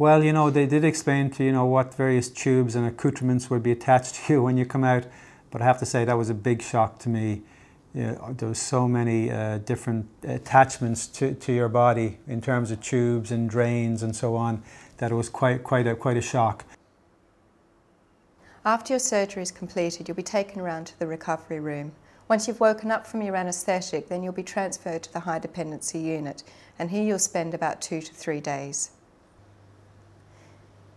Well, you know, they did explain to you know what various tubes and accoutrements would be attached to you when you come out, but I have to say that was a big shock to me. You know, there was so many different attachments to your body in terms of tubes and drains and so on, that it was quite a shock. After your surgery is completed, you'll be taken around to the recovery room. Once you've woken up from your anaesthetic, then you'll be transferred to the high dependency unit, and here you'll spend about 2 to 3 days.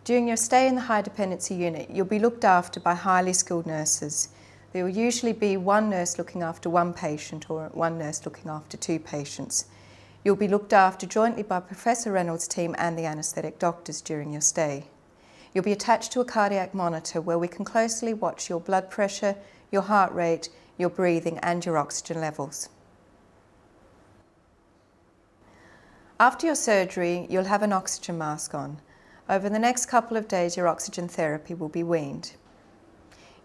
During your stay in the high dependency unit, you'll be looked after by highly skilled nurses. There will usually be one nurse looking after one patient or one nurse looking after 2 patients. You'll be looked after jointly by Professor Reynolds' team and the anaesthetic doctors during your stay. You'll be attached to a cardiac monitor where we can closely watch your blood pressure, your heart rate, your breathing and your oxygen levels. After your surgery, you'll have an oxygen mask on. Over the next couple of days, your oxygen therapy will be weaned.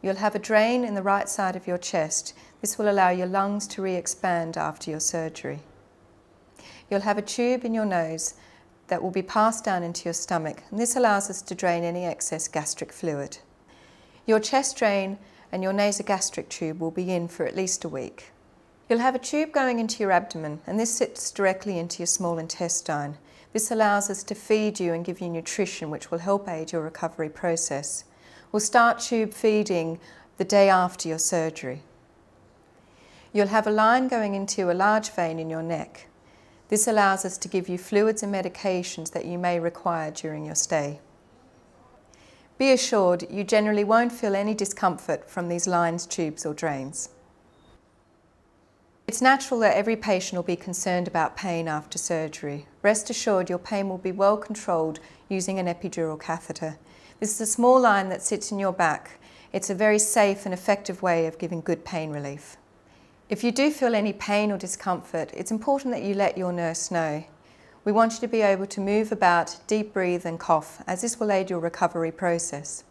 You'll have a drain in the right side of your chest. This will allow your lungs to re-expand after your surgery. You'll have a tube in your nose that will be passed down into your stomach, and this allows us to drain any excess gastric fluid. Your chest drain and your nasogastric tube will be in for at least a week. You'll have a tube going into your abdomen, and this sits directly into your small intestine. This allows us to feed you and give you nutrition, which will help aid your recovery process. We'll start tube feeding the day after your surgery. You'll have a line going into a large vein in your neck. This allows us to give you fluids and medications that you may require during your stay. Be assured you generally won't feel any discomfort from these lines, tubes or drains. It's natural that every patient will be concerned about pain after surgery. Rest assured your pain will be well controlled using an epidural catheter. This is a small line that sits in your back. It's a very safe and effective way of giving good pain relief. If you do feel any pain or discomfort, it's important that you let your nurse know. We want you to be able to move about, deep breathe and cough, as this will aid your recovery process.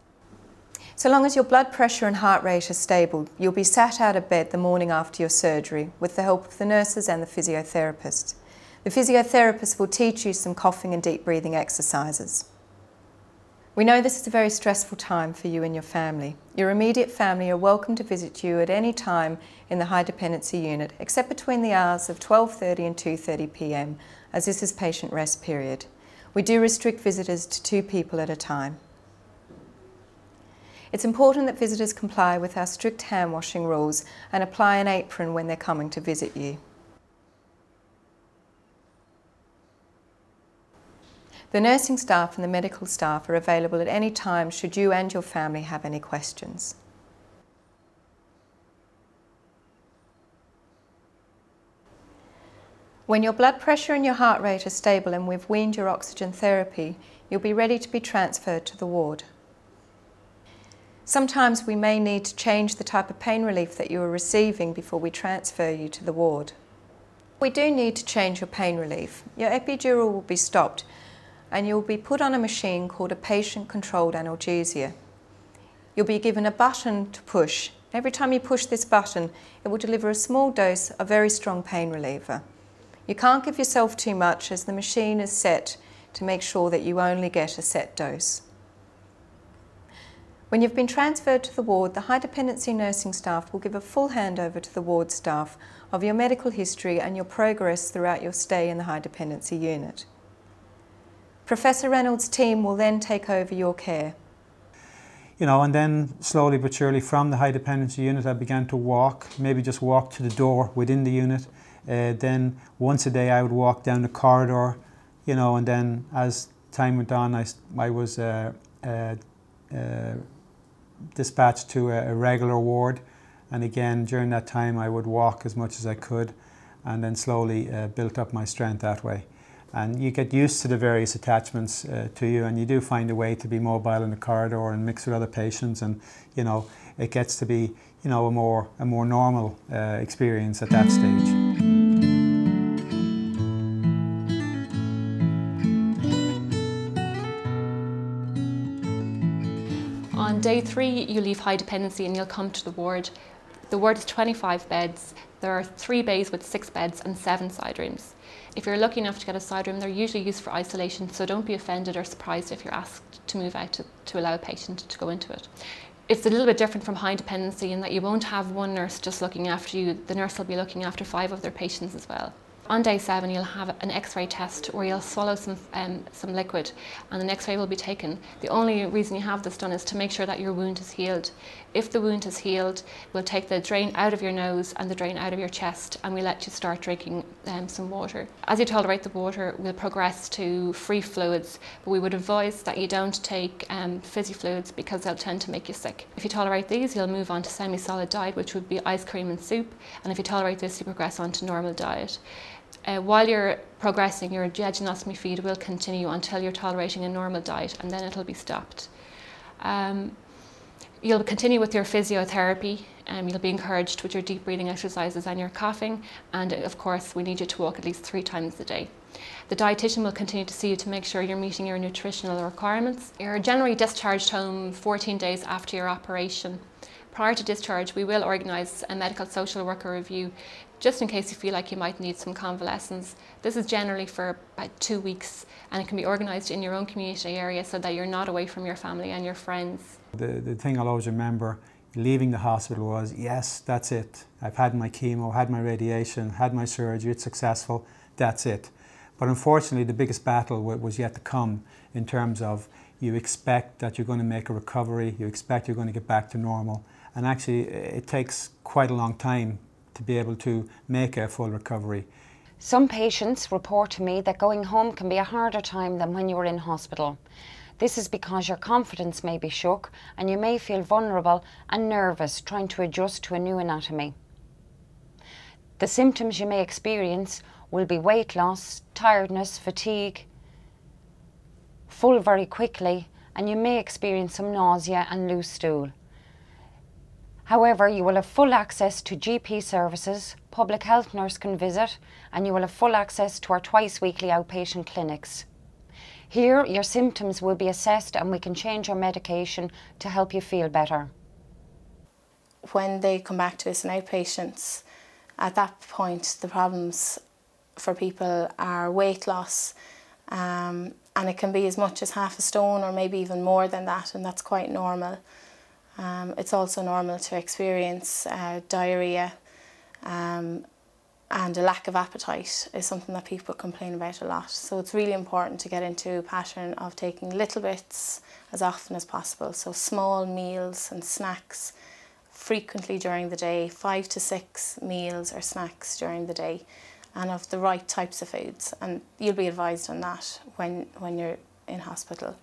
So long as your blood pressure and heart rate are stable, you'll be sat out of bed the morning after your surgery with the help of the nurses and the physiotherapist. The physiotherapist will teach you some coughing and deep breathing exercises. We know this is a very stressful time for you and your family. Your immediate family are welcome to visit you at any time in the high dependency unit, except between the hours of 12:30 and 2:30 p.m, as this is patient rest period. We do restrict visitors to 2 people at a time. It's important that visitors comply with our strict hand washing rules and apply an apron when they're coming to visit you. The nursing staff and the medical staff are available at any time should you and your family have any questions. When your blood pressure and your heart rate are stable and we've weaned your oxygen therapy, you'll be ready to be transferred to the ward. Sometimes we may need to change the type of pain relief that you are receiving before we transfer you to the ward. We do need to change your pain relief. Your epidural will be stopped and you'll be put on a machine called a patient-controlled analgesia. You'll be given a button to push. Every time you push this button, it will deliver a small dose of very strong pain reliever. You can't give yourself too much as the machine is set to make sure that you only get a set dose. When you've been transferred to the ward, the high dependency nursing staff will give a full handover to the ward staff of your medical history and your progress throughout your stay in the high dependency unit. Professor Reynolds' team will then take over your care. You know, and then slowly but surely from the high dependency unit I began to walk, maybe just walk to the door within the unit. Then once a day I would walk down the corridor, you know, and then as time went on I was dispatched to a regular ward, and again during that time I would walk as much as I could and then slowly built up my strength that way. And you get used to the various attachments to you, and you do find a way to be mobile in the corridor and mix with other patients, and you know it gets to be, you know, a more normal experience at that stage. On day 3 you leave high dependency and you'll come to the ward. The ward is 25 beds. There are 3 bays with 6 beds and 7 side rooms. If you're lucky enough to get a side room, they're usually used for isolation, so don't be offended or surprised if you're asked to move out to allow a patient to go into it. It's a little bit different from high dependency in that you won't have one nurse just looking after you. The nurse will be looking after 5 of their patients as well. On day 7, you'll have an X-ray test where you'll swallow some liquid and an X-ray will be taken. The only reason you have this done is to make sure that your wound is healed. If the wound is healed, we'll take the drain out of your nose and the drain out of your chest, and we let you start drinking some water. As you tolerate the water, we'll progress to free fluids, but we would advise that you don't take fizzy fluids because they'll tend to make you sick. If you tolerate these, you'll move on to semi-solid diet, which would be ice cream and soup, and if you tolerate this, you progress on to normal diet. While you're progressing, your jejunostomy feed will continue until you're tolerating a normal diet, and then it'll be stopped. You'll continue with your physiotherapy. You'll be encouraged with your deep breathing exercises and your coughing, and of course we need you to walk at least 3 times a day. The dietitian will continue to see you to make sure you're meeting your nutritional requirements. You're generally discharged home 14 days after your operation. Prior to discharge, we will organise a medical social worker review just in case you feel like you might need some convalescence. This is generally for about 2 weeks, and it can be organised in your own community area so that you're not away from your family and your friends. The thing I'll always remember leaving the hospital was, yes, that's it. I've had my chemo, had my radiation, had my surgery, it's successful, that's it. But unfortunately, the biggest battle was yet to come in terms of you expect that you're going to make a recovery, you expect you're going to get back to normal, and actually it takes quite a long time to be able to make a full recovery. Some patients report to me that going home can be a harder time than when you were in hospital. This is because your confidence may be shook and you may feel vulnerable and nervous trying to adjust to a new anatomy. The symptoms you may experience will be weight loss, tiredness, fatigue, full very quickly, and you may experience some nausea and loose stool. However, you will have full access to GP services, public health nurse can visit, and you will have full access to our twice-weekly outpatient clinics. Here, your symptoms will be assessed and we can change your medication to help you feel better. When they come back to us in outpatients, at that point the problems for people are weight loss, and it can be as much as half a stone or maybe even more than that, and that's quite normal. It's also normal to experience diarrhea, and a lack of appetite is something that people complain about a lot. So it's really important to get into a pattern of taking little bits as often as possible. So small meals and snacks frequently during the day, 5 to 6 meals or snacks during the day, and of the right types of foods. And you'll be advised on that when you're in hospital.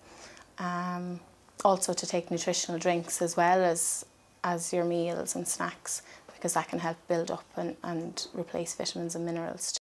Also to take nutritional drinks as well as your meals and snacks, because that can help build up and replace vitamins and minerals.